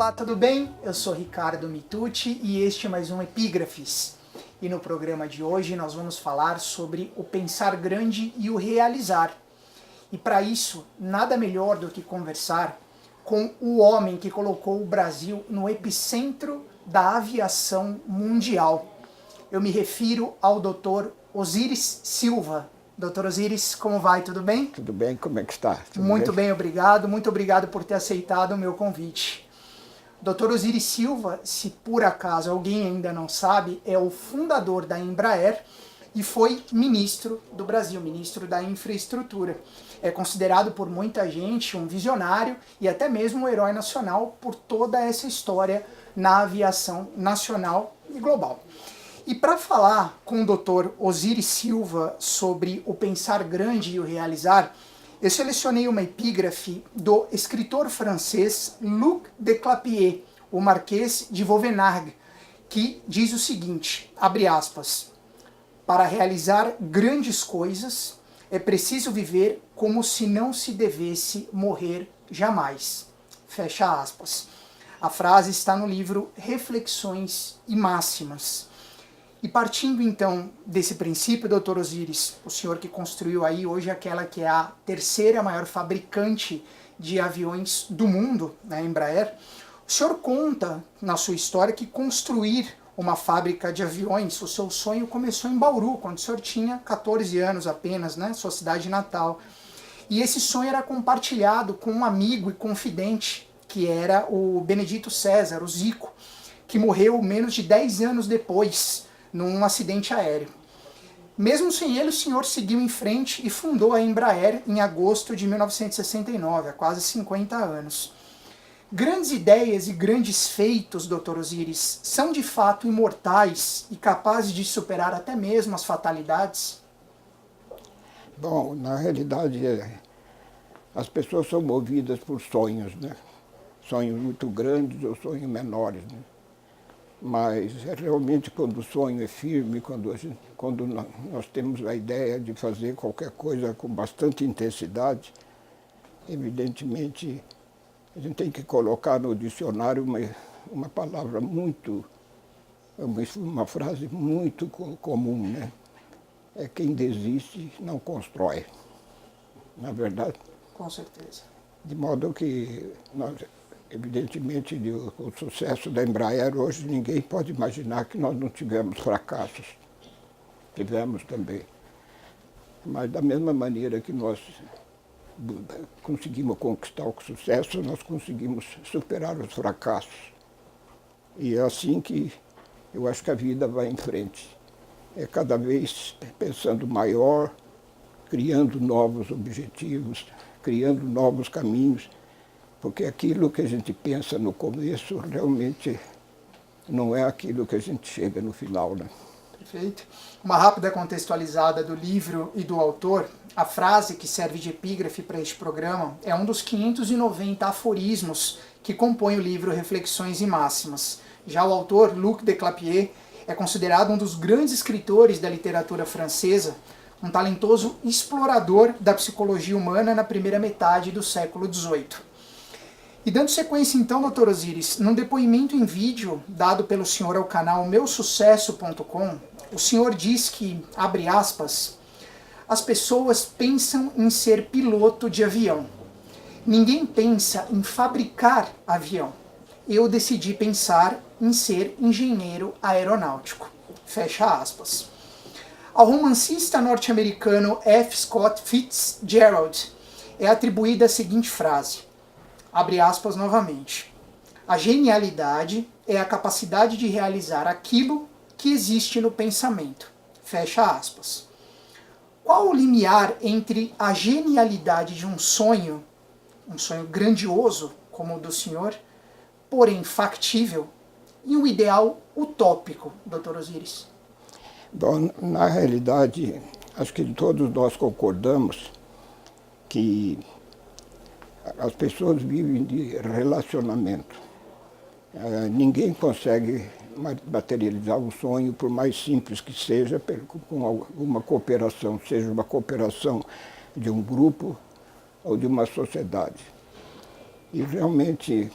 Olá, tudo bem? Eu sou Ricardo Mitucci e este é mais um Epígrafes. E no programa de hoje nós vamos falar sobre o pensar grande e o realizar. E para isso, nada melhor do que conversar com o homem que colocou o Brasil no epicentro da aviação mundial. Eu me refiro ao Dr. Osiris Silva. Dr. Osiris, como vai? Tudo bem? Tudo bem, como é que está? Tudo Muito bem, obrigado. Muito obrigado por ter aceitado o meu convite. Dr. Osiris Silva, se por acaso alguém ainda não sabe, é o fundador da Embraer e foi ministro do Brasil, ministro da Infraestrutura. É considerado por muita gente um visionário e até mesmo um herói nacional por toda essa história na aviação nacional e global. E para falar com o Dr. Osiris Silva sobre o pensar grande e o realizar, eu selecionei uma epígrafe do escritor francês Luc de Clapier, o Marquês de Vauvenargues, que diz o seguinte, abre aspas, para realizar grandes coisas é preciso viver como se não se devesse morrer jamais. Fecha aspas. A frase está no livro Reflexões e Máximas. E partindo então desse princípio, Dr. Osiris, o senhor que construiu aí hoje aquela que é a terceira maior fabricante de aviões do mundo, né, Embraer, o senhor conta na sua história que construir uma fábrica de aviões, o seu sonho começou em Bauru, quando o senhor tinha 14 anos apenas, né, sua cidade natal. E esse sonho era compartilhado com um amigo e confidente, que era o Benedito César, o Zico, que morreu menos de 10 anos depois, num acidente aéreo. Mesmo sem ele, o senhor seguiu em frente e fundou a Embraer em agosto de 1969, há quase 50 anos. Grandes ideias e grandes feitos, Dr. Osiris, são de fato imortais e capazes de superar até mesmo as fatalidades? Bom, na realidade, as pessoas são movidas por sonhos, né? Sonhos muito grandes ou sonhos menores, né? Mas realmente quando o sonho é firme, quando nós temos a ideia de fazer qualquer coisa com bastante intensidade, evidentemente a gente tem que colocar no dicionário uma palavra muito, uma frase muito comum, né? É quem desiste não constrói, na é verdade? Com certeza. De modo que nós, evidentemente, o sucesso da Embraer hoje, ninguém pode imaginar que nós não tivemos fracassos. Tivemos também. Mas da mesma maneira que nós conseguimos conquistar o sucesso, nós conseguimos superar os fracassos. E é assim que eu acho que a vida vai em frente. É cada vez pensando maior, criando novos objetivos, criando novos caminhos, porque aquilo que a gente pensa no começo realmente não é aquilo que a gente chega no final, né? Perfeito. Uma rápida contextualizada do livro e do autor. A frase que serve de epígrafe para este programa é um dos 590 aforismos que compõem o livro Reflexões e Máximas. Já o autor, Luc de Clapier, é considerado um dos grandes escritores da literatura francesa, um talentoso explorador da psicologia humana na primeira metade do século XVIII. E dando sequência então, Dr. Osiris, num depoimento em vídeo dado pelo senhor ao canal meusucesso.com, o senhor diz que, abre aspas, as pessoas pensam em ser piloto de avião. Ninguém pensa em fabricar avião. Eu decidi pensar em ser engenheiro aeronáutico. Fecha aspas. Ao romancista norte-americano F. Scott Fitzgerald é atribuída a seguinte frase, abre aspas novamente, a genialidade é a capacidade de realizar aquilo que existe no pensamento, fecha aspas. Qual o limiar entre a genialidade de um sonho grandioso, como o do senhor, porém factível, e um ideal utópico, Dr. Osiris? Bom, na realidade, acho que todos nós concordamos que as pessoas vivem de relacionamento. Ninguém consegue materializar um sonho, por mais simples que seja, com alguma cooperação, seja uma cooperação de um grupo ou de uma sociedade. E realmente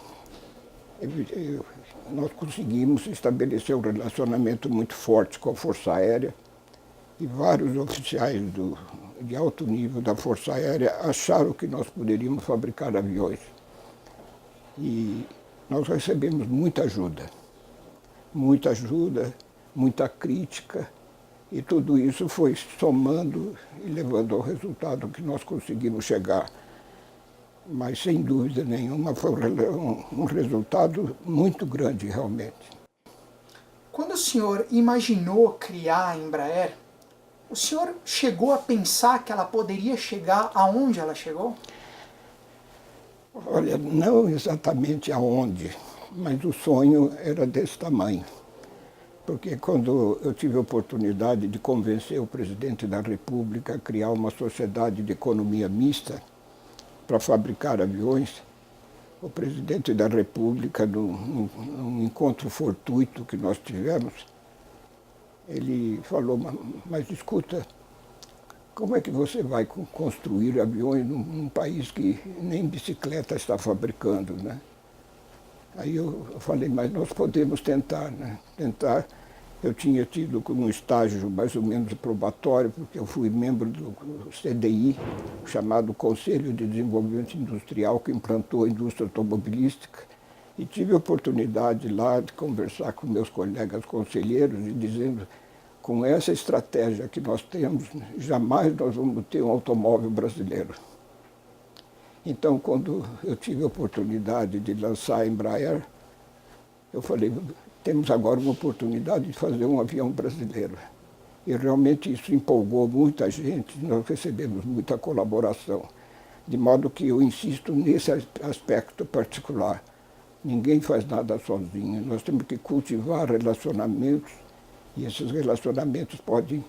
Nós conseguimos estabelecer um relacionamento muito forte com a Força Aérea e vários oficiais de alto nível da Força Aérea acharam que nós poderíamos fabricar aviões. E nós recebemos muita muita crítica, e tudo isso foi somando e levando ao resultado que nós conseguimos chegar. Mas, sem dúvida nenhuma, foi um resultado muito grande, realmente. Quando o senhor imaginou criar a Embraer, o senhor chegou a pensar que ela poderia chegar aonde ela chegou? Olha, não exatamente aonde, mas o sonho era desse tamanho. Porque quando eu tive a oportunidade de convencer o presidente da República a criar uma sociedade de economia mista para fabricar aviões, o presidente da República, num encontro fortuito que nós tivemos, ele falou: mas escuta, como é que você vai construir aviões num país que nem bicicleta está fabricando, né? Aí eu falei: mas nós podemos tentar, né? Tentar. Eu tinha tido um estágio mais ou menos probatório, porque eu fui membro do CDI, chamado Conselho de Desenvolvimento Industrial, que implantou a indústria automobilística, e tive a oportunidade lá de conversar com meus colegas conselheiros e dizendo: com essa estratégia que nós temos, jamais nós vamos ter um automóvel brasileiro. Então, quando eu tive a oportunidade de lançar a Embraer, eu falei: temos agora uma oportunidade de fazer um avião brasileiro. E realmente isso empolgou muita gente, nós recebemos muita colaboração. De modo que eu insisto nesse aspecto particular. Ninguém faz nada sozinho, nós temos que cultivar relacionamentos, e esses relacionamentos podem,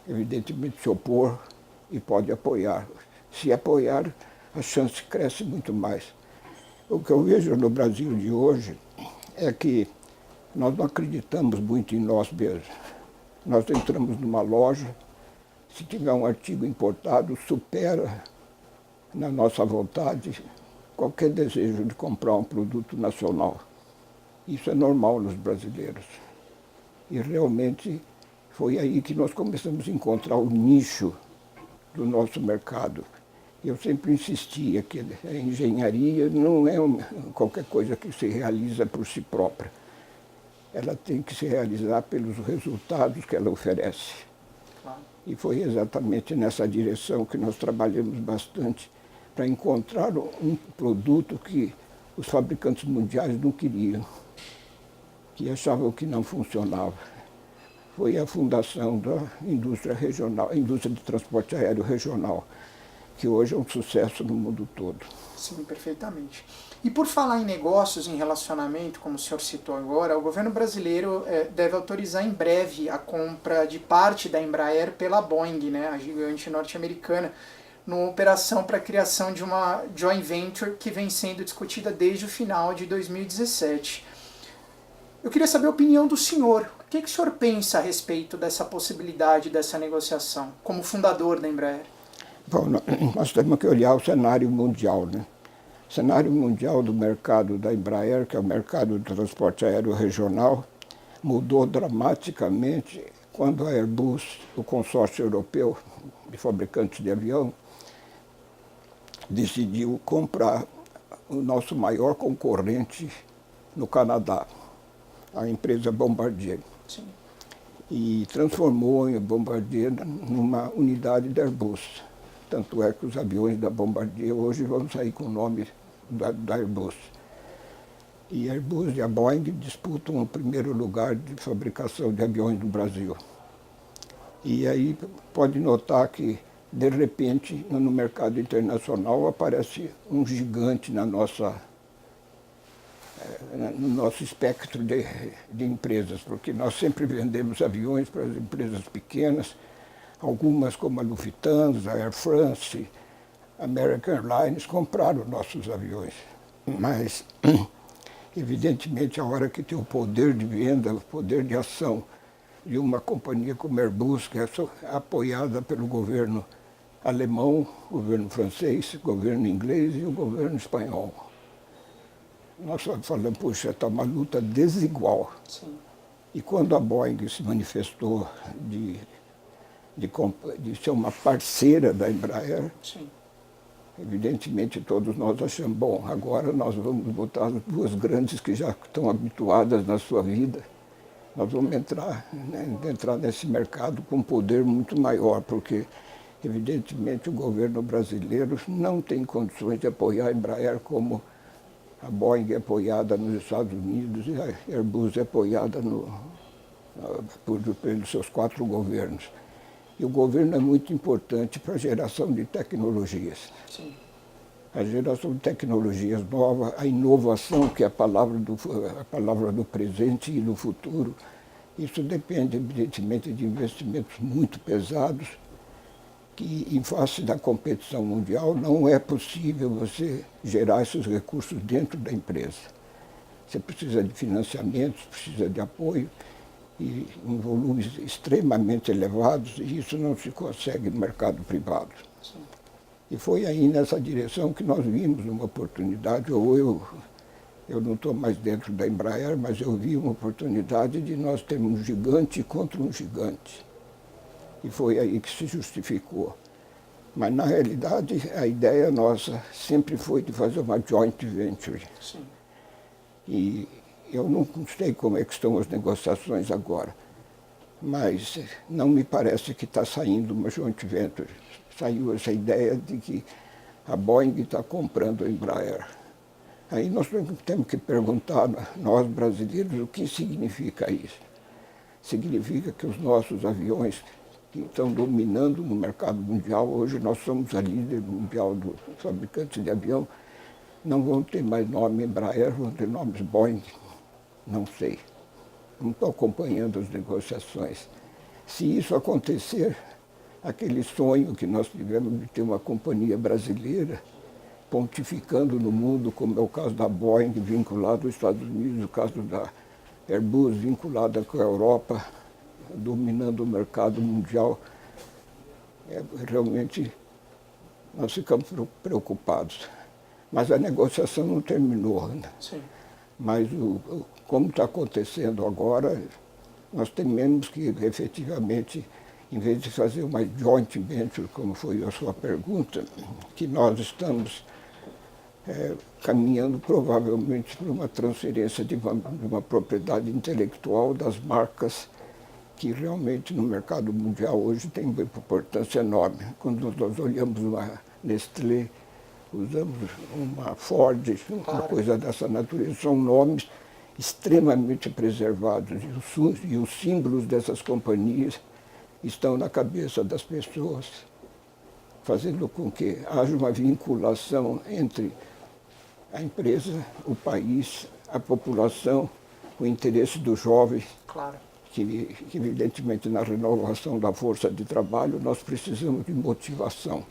evidentemente, se opor e podem apoiar. Se apoiar, a chance cresce muito mais. O que eu vejo no Brasil de hoje é que nós não acreditamos muito em nós mesmos. Nós entramos numa loja, se tiver um artigo importado, supera, na nossa vontade, qualquer desejo de comprar um produto nacional. Isso é normal nos brasileiros. E realmente foi aí que nós começamos a encontrar o nicho do nosso mercado. Eu sempre insistia que a engenharia não é qualquer coisa que se realiza por si própria. Ela tem que se realizar pelos resultados que ela oferece. Claro. E foi exatamente nessa direção que nós trabalhamos bastante para encontrar um produto que os fabricantes mundiais não queriam, que achavam que não funcionava. Foi a fundação da indústria regional, a indústria de transporte aéreo regional, que hoje é um sucesso no mundo todo. Sim, perfeitamente. E por falar em negócios, em relacionamento, como o senhor citou agora, o governo brasileiro deve autorizar em breve a compra de parte da Embraer pela Boeing, né, a gigante norte-americana, numa operação para a criação de uma joint venture que vem sendo discutida desde o final de 2017. Eu queria saber a opinião do senhor. O que o senhor pensa a respeito dessa possibilidade, dessa negociação, como fundador da Embraer? Bom, nós temos que olhar o cenário mundial, né? O cenário mundial do mercado da Embraer, que é o mercado do transporte aéreo regional, mudou dramaticamente quando a Airbus, o consórcio europeu de fabricantes de avião, decidiu comprar o nosso maior concorrente no Canadá, a empresa Bombardier. Sim. E transformou a Bombardier numa unidade da Airbus. Tanto é que os aviões da Bombardier hoje vão sair com o nome da Airbus. E a Airbus e a Boeing disputam o primeiro lugar de fabricação de aviões no Brasil. E aí pode notar que, de repente, no mercado internacional aparece um gigante no nosso espectro de empresas, porque nós sempre vendemos aviões para as empresas pequenas, algumas como a Lufthansa, a Air France, American Airlines compraram nossos aviões. Mas, evidentemente, a hora que tem o poder de venda, o poder de ação de uma companhia como a Airbus, que é apoiada pelo governo alemão, governo francês, governo inglês e o governo espanhol. nós falamos, puxa, está uma luta desigual. Sim. E quando a Boeing se manifestou de ser uma parceira da Embraer, Sim. evidentemente todos nós achamos, bom, agora nós vamos botar as duas grandes que já estão habituadas na sua vida, nós vamos entrar nesse mercado com um poder muito maior, porque evidentemente o governo brasileiro não tem condições de apoiar a Embraer como a Boeing é apoiada nos Estados Unidos e a Airbus é apoiada pelos seus 4 governos. E o governo é muito importante para a geração de tecnologias. Sim. A geração de tecnologias novas, a inovação, que é a palavra do presente e do futuro, isso depende, evidentemente, de investimentos muito pesados, que, em face da competição mundial, não é possível você gerar esses recursos dentro da empresa. Você precisa de financiamentos, precisa de apoio, e em volumes extremamente elevados, e isso não se consegue no mercado privado. Sim. E foi aí nessa direção que nós vimos uma oportunidade, ou eu não estou mais dentro da Embraer, mas eu vi uma oportunidade de nós termos um gigante contra um gigante. E foi aí que se justificou. Mas, na realidade, a ideia nossa sempre foi de fazer uma joint venture. Sim. E eu não sei como é que estão as negociações agora, mas não me parece que está saindo uma joint venture. Saiu essa ideia de que a Boeing está comprando a Embraer. Aí nós temos que perguntar, nós brasileiros, o que significa isso. Significa que os nossos aviões que estão dominando no mercado mundial, hoje nós somos a líder mundial dos fabricantes de avião, não vão ter mais nome Embraer, vão ter nomes Boeing, não sei. Não estou acompanhando as negociações. Se isso acontecer, aquele sonho que nós tivemos de ter uma companhia brasileira pontificando no mundo, como é o caso da Boeing vinculada aos Estados Unidos, o caso da Airbus vinculada com a Europa, dominando o mercado mundial, realmente nós ficamos preocupados. Mas a negociação não terminou, né? Sim. Mas como está acontecendo agora, nós tememos que efetivamente, em vez de fazer uma joint venture, como foi a sua pergunta, que nós estamos caminhando provavelmente para uma transferência de uma propriedade intelectual das marcas que realmente no mercado mundial hoje tem uma importância enorme. Quando nós olhamos uma Nestlé, usamos uma Ford, uma coisa dessa natureza, são nomes extremamente preservados e os símbolos dessas companhias estão na cabeça das pessoas, fazendo com que haja uma vinculação entre a empresa, o país, a população, o interesse dos jovens. Claro. Que evidentemente na renovação da força de trabalho nós precisamos de motivação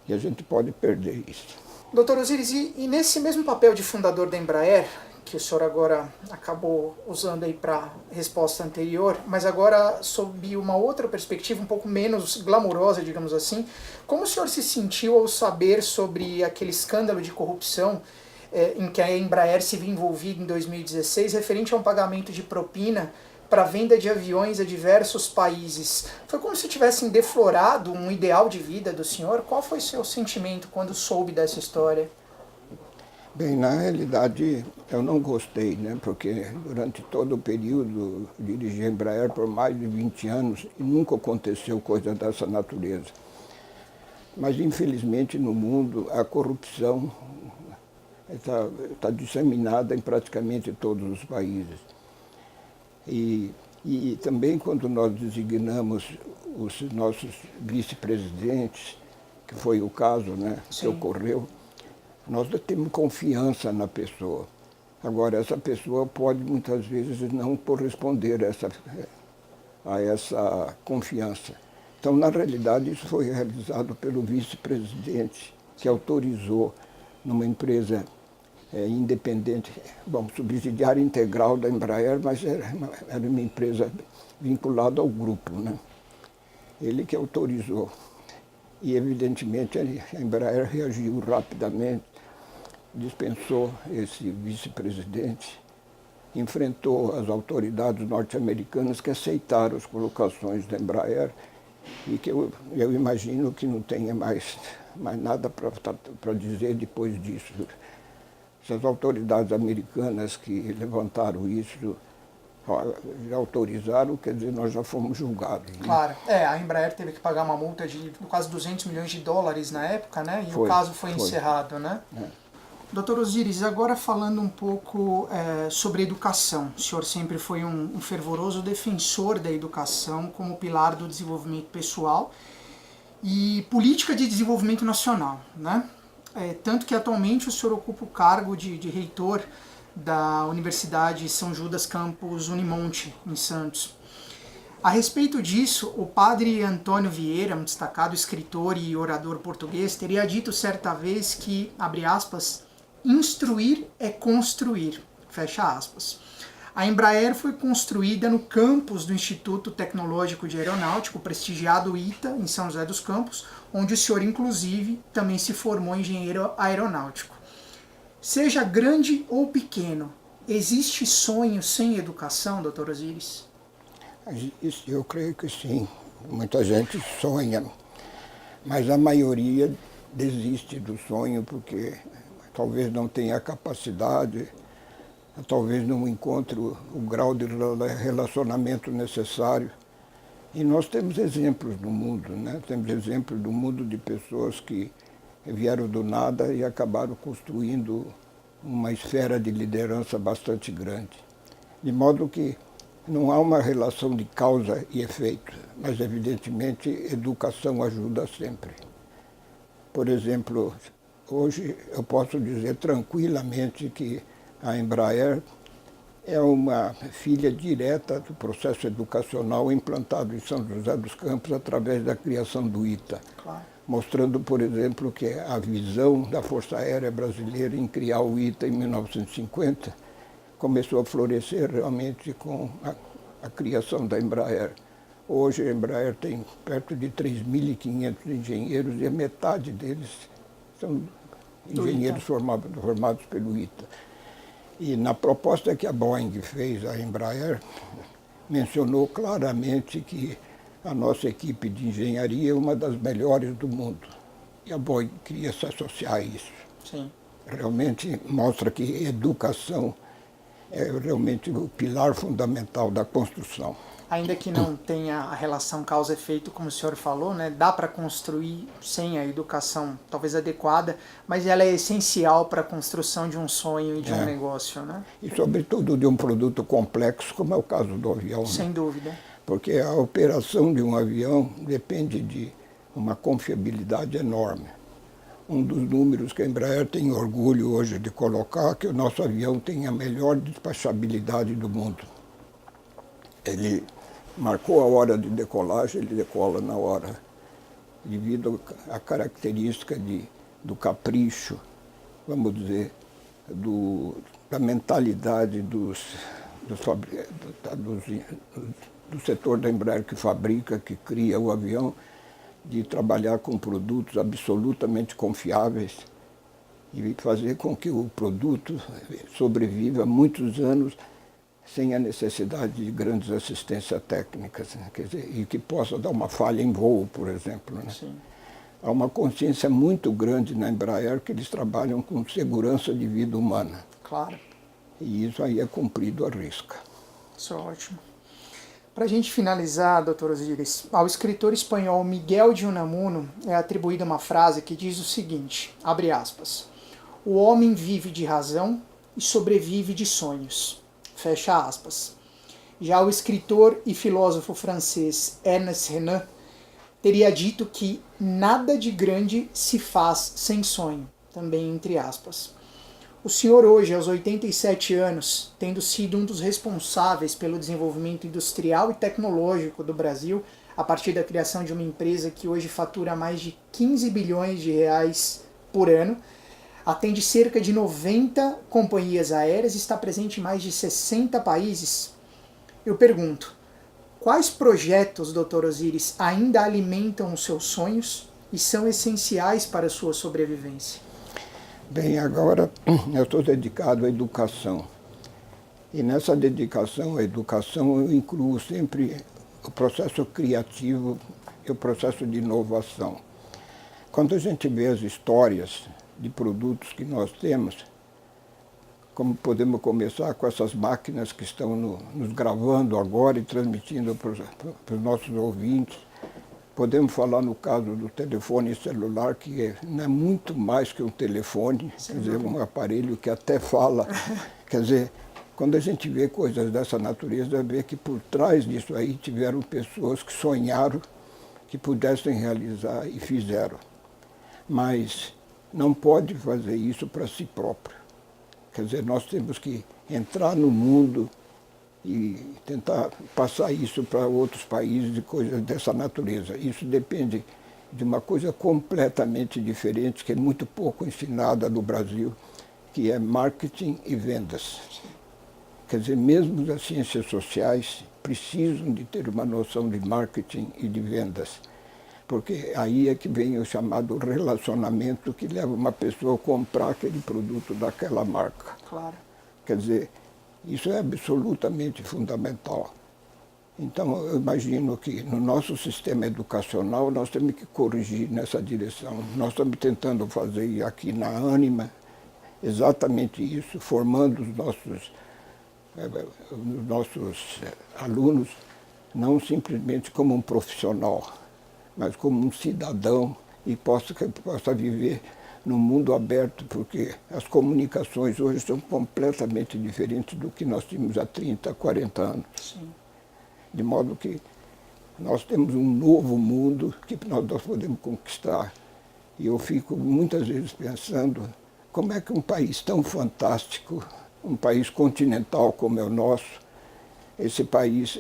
e a gente pode perder isso. Doutor Osiris, e nesse mesmo papel de fundador da Embraer, que o senhor agora acabou usando aí para a resposta anterior, mas agora sob uma outra perspectiva um pouco menos glamourosa, digamos assim, como o senhor se sentiu ao saber sobre aquele escândalo de corrupção em que a Embraer se viu envolvida em 2016, referente a um pagamento de propina para venda de aviões a diversos países? Foi como se tivessem deflorado um ideal de vida do senhor? Qual foi o seu sentimento quando soube dessa história? Bem, na realidade eu não gostei, né? Porque durante todo o período dirigi a Embraer por mais de 20 anos e nunca aconteceu coisa dessa natureza. Mas infelizmente no mundo a corrupção está disseminada em praticamente todos os países. E também quando nós designamos os nossos vice-presidentes, que foi o caso, né, que ocorreu, nós temos confiança na pessoa. Agora, essa pessoa pode muitas vezes não corresponder a essa confiança. Então, na realidade, isso foi realizado pelo vice-presidente, que autorizou numa empresa independente, bom, subsidiária integral da Embraer, mas era uma empresa vinculada ao grupo, né? Ele que autorizou. E, evidentemente, a Embraer reagiu rapidamente, dispensou esse vice-presidente, enfrentou as autoridades norte-americanas que aceitaram as colocações da Embraer e que eu imagino que não tenha mais nada para dizer depois disso. Se as autoridades americanas que levantaram isso já autorizaram, quer dizer, nós já fomos julgados. Né? Claro. A Embraer teve que pagar uma multa de quase 200 milhões de dólares na época, né? E o caso foi encerrado, né? Doutor Osiris, agora falando um pouco sobre educação. O senhor sempre foi um fervoroso defensor da educação como pilar do desenvolvimento pessoal e política de desenvolvimento nacional, né? Tanto que atualmente o senhor ocupa o cargo de reitor da Universidade São Judas Campus Unimonte, em Santos. A respeito disso, o padre Antônio Vieira, um destacado escritor e orador português, teria dito certa vez que, abre aspas, instruir é construir, fecha aspas. A Embraer foi construída no campus do Instituto Tecnológico de Aeronáutica, o prestigiado ITA, em São José dos Campos, onde o senhor, inclusive, também se formou engenheiro aeronáutico. Seja grande ou pequeno, existe sonho sem educação, doutor Osiris? Eu creio que sim. Muita gente sonha, mas a maioria desiste do sonho porque talvez não tenha a capacidade, talvez não encontre o grau de relacionamento necessário. E nós temos exemplos no mundo, né? Temos exemplos do mundo de pessoas que vieram do nada e acabaram construindo uma esfera de liderança bastante grande. De modo que não há uma relação de causa e efeito, mas evidentemente educação ajuda sempre. Por exemplo, hoje eu posso dizer tranquilamente que a Embraer é uma filha direta do processo educacional implantado em São José dos Campos através da criação do ITA. Claro. Mostrando, por exemplo, que a visão da Força Aérea Brasileira em criar o ITA em 1950 começou a florescer realmente com a criação da Embraer. Hoje a Embraer tem perto de 3.500 engenheiros e a metade deles são engenheiros formados pelo ITA. E na proposta que a Boeing fez à Embraer, mencionou claramente que a nossa equipe de engenharia é uma das melhores do mundo. E a Boeing queria se associar a isso. Sim. Realmente mostra que educação é realmente o pilar fundamental da construção. Ainda que não tenha a relação causa-efeito, como o senhor falou, né, dá para construir sem a educação talvez adequada, mas ela é essencial para a construção de um sonho e de um negócio. Né? E sobretudo de um produto complexo, como é o caso do avião. Sem dúvida. Porque a operação de um avião depende de uma confiabilidade enorme. Um dos números que a Embraer tem orgulho hoje de colocar é que o nosso avião tem a melhor despachabilidade do mundo. Ele marcou a hora de decolagem, ele decola na hora, devido à característica do capricho, vamos dizer, da mentalidade do setor da Embraer que fabrica, que cria o avião, de trabalhar com produtos absolutamente confiáveis e fazer com que o produto sobreviva muitos anos sem a necessidade de grandes assistências técnicas, né? Quer dizer, e que possa dar uma falha em voo, por exemplo. Né? Sim. Há uma consciência muito grande na Embraer que eles trabalham com segurança de vida humana. Claro. E isso aí é cumprido à risca. Isso é ótimo. Para a gente finalizar, doutor Osiris, ao escritor espanhol Miguel de Unamuno é atribuída uma frase que diz o seguinte, abre aspas, o homem vive de razão e sobrevive de sonhos. Fecha aspas. Já o escritor e filósofo francês Ernest Renan teria dito que nada de grande se faz sem sonho, também entre aspas. O senhor hoje, aos 87 anos, tendo sido um dos responsáveis pelo desenvolvimento industrial e tecnológico do Brasil, a partir da criação de uma empresa que hoje fatura mais de 15 bilhões de reais por ano, atende cerca de 90 companhias aéreas e está presente em mais de 60 países. Eu pergunto, quais projetos, Dr. Osiris, ainda alimentam os seus sonhos e são essenciais para a sua sobrevivência? Bem, agora eu estou dedicado à educação. E nessa dedicação à educação eu incluo sempre o processo criativo e o processo de inovação. Quando a gente vê as histórias de produtos que nós temos, como podemos começar com essas máquinas que estão nos gravando agora e transmitindo para os nossos ouvintes. Podemos falar no caso do telefone celular, que não é muito mais que um telefone, quer dizer, um aparelho que até fala. Quer dizer, quando a gente vê coisas dessa natureza, vê que por trás disso aí tiveram pessoas que sonharam que pudessem realizar e fizeram. Mas não pode fazer isso para si próprio. Quer dizer, nós temos que entrar no mundo e tentar passar isso para outros países e coisas dessa natureza. Isso depende de uma coisa completamente diferente, que é muito pouco ensinada no Brasil, que é marketing e vendas. Quer dizer, mesmo as ciências sociais precisam de ter uma noção de marketing e de vendas, porque aí é que vem o chamado relacionamento que leva uma pessoa a comprar aquele produto daquela marca. Claro. Quer dizer, isso é absolutamente fundamental. Então, eu imagino que no nosso sistema educacional nós temos que corrigir nessa direção. Nós estamos tentando fazer aqui na Ânima exatamente isso, formando os nossos alunos não simplesmente como um profissional, mas como um cidadão e que possa viver num mundo aberto, porque as comunicações hoje são completamente diferentes do que nós tínhamos há 30, 40 anos. Sim. De modo que nós temos um novo mundo que nós podemos conquistar. E eu fico muitas vezes pensando como é que um país tão fantástico, um país continental como é o nosso, esse país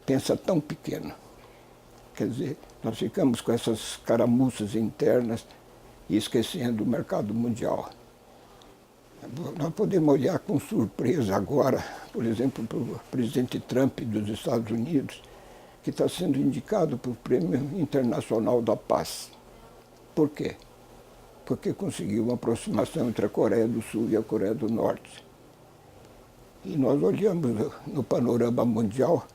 pensa tão pequeno. Quer dizer, nós ficamos com essas caramuças internas e esquecendo o mercado mundial. Nós podemos olhar com surpresa agora, por exemplo, para o presidente Trump dos Estados Unidos, que está sendo indicado para o Prêmio Internacional da Paz. Por quê? Porque conseguiu uma aproximação entre a Coreia do Sul e a Coreia do Norte. E nós olhamos no panorama mundial,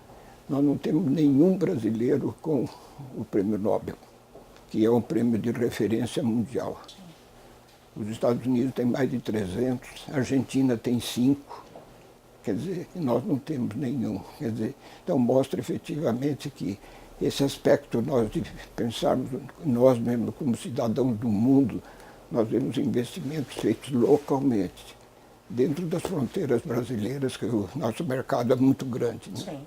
nós não temos nenhum brasileiro com o Prêmio Nobel, que é um prêmio de referência mundial. Os Estados Unidos têm mais de 300, a Argentina tem 5, quer dizer, nós não temos nenhum. Quer dizer, então mostra efetivamente que esse aspecto nós de pensarmos, nós mesmos como cidadãos do mundo, nós vemos investimentos feitos localmente, dentro das fronteiras brasileiras, que o nosso mercado é muito grande, né? Sim.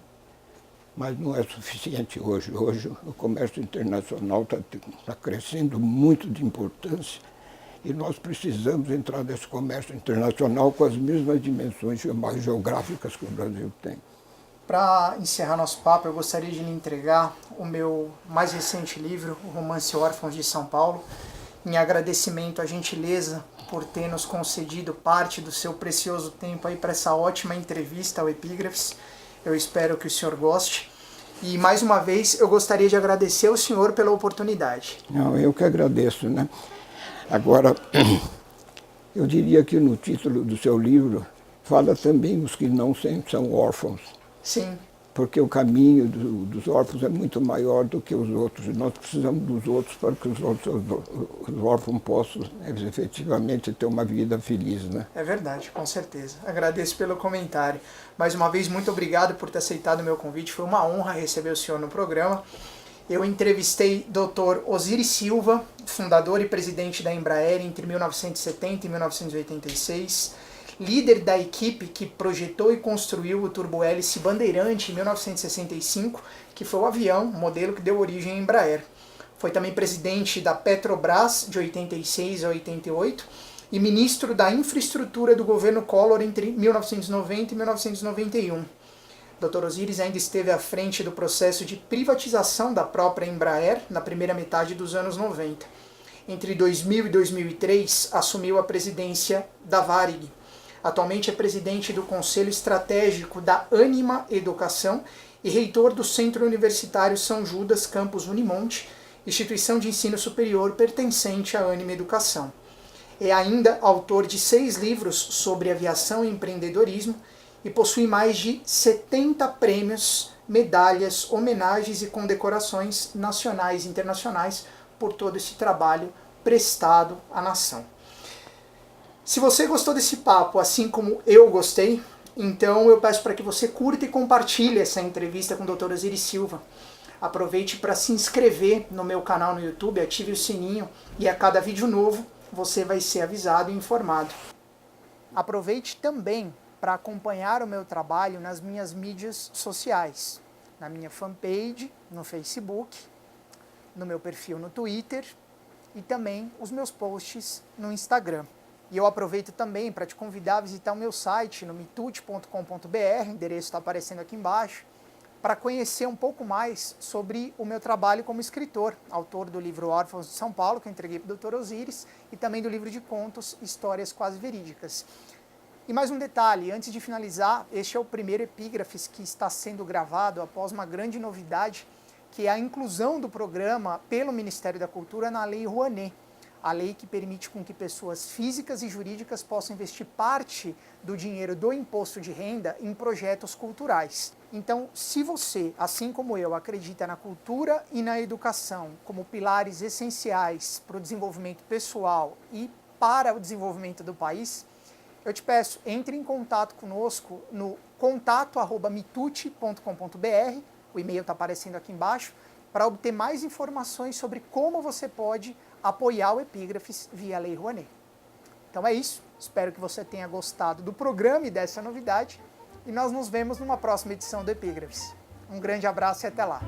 Mas não é suficiente hoje. Hoje o comércio internacional está crescendo muito de importância e nós precisamos entrar nesse comércio internacional com as mesmas dimensões geográficas que o Brasil tem. Para encerrar nosso papo, eu gostaria de lhe entregar o meu mais recente livro, o Romance Órfãos de São Paulo, em agradecimento à gentileza por ter nos concedido parte do seu precioso tempo aí para essa ótima entrevista ao Epígrafes. Eu espero que o senhor goste. E, mais uma vez, eu gostaria de agradecer ao senhor pela oportunidade. Não, eu que agradeço, né? Agora, eu diria que no título do seu livro fala também os que não são órfãos. Sim. Porque o caminho dos órfãos é muito maior do que os outros. E nós precisamos dos outros para que os órfãos possam efetivamente ter uma vida feliz, né? É verdade, com certeza. Agradeço pelo comentário. Mais uma vez, muito obrigado por ter aceitado o meu convite. Foi uma honra receber o senhor no programa. Eu entrevistei Dr. Osiris Silva, fundador e presidente da Embraer entre 1970 e 1986. Líder da equipe que projetou e construiu o turbohélice Bandeirante em 1965, que foi o avião, o modelo que deu origem à Embraer. Foi também presidente da Petrobras de 86 a 88 e ministro da Infraestrutura do governo Collor entre 1990 e 1991. Dr. Osiris ainda esteve à frente do processo de privatização da própria Embraer na primeira metade dos anos 90. Entre 2000 e 2003, assumiu a presidência da Varig. Atualmente é presidente do Conselho Estratégico da Ânima Educação e reitor do Centro Universitário São Judas, campus Unimonte, instituição de ensino superior pertencente à Ânima Educação. É ainda autor de 6 livros sobre aviação e empreendedorismo e possui mais de 70 prêmios, medalhas, homenagens e condecorações nacionais e internacionais por todo esse trabalho prestado à nação. Se você gostou desse papo, assim como eu gostei, então eu peço para que você curta e compartilhe essa entrevista com o Dr. Osiris Silva. Aproveite para se inscrever no meu canal no YouTube, ative o sininho e a cada vídeo novo você vai ser avisado e informado. Aproveite também para acompanhar o meu trabalho nas minhas mídias sociais, na minha fanpage no Facebook, no meu perfil no Twitter e também os meus posts no Instagram. E eu aproveito também para te convidar a visitar o meu site no mitute.com.br, o endereço está aparecendo aqui embaixo, para conhecer um pouco mais sobre o meu trabalho como escritor, autor do livro Órfãos de São Paulo, que eu entreguei para o Dr. Osiris, e também do livro de contos Histórias Quase Verídicas. E mais um detalhe, antes de finalizar, este é o primeiro Epígrafes que está sendo gravado após uma grande novidade, que é a inclusão do programa pelo Ministério da Cultura na Lei Rouanet, a lei que permite com que pessoas físicas e jurídicas possam investir parte do dinheiro do imposto de renda em projetos culturais. Então, se você, assim como eu, acredita na cultura e na educação como pilares essenciais para o desenvolvimento pessoal e para o desenvolvimento do país, eu te peço, entre em contato conosco no contato@mitute.com.br, o e-mail está aparecendo aqui embaixo, para obter mais informações sobre como você pode apoiar o Epígrafes via Lei Rouanet. Então é isso, espero que você tenha gostado do programa e dessa novidade, e nós nos vemos numa próxima edição do Epígrafes. Um grande abraço e até lá!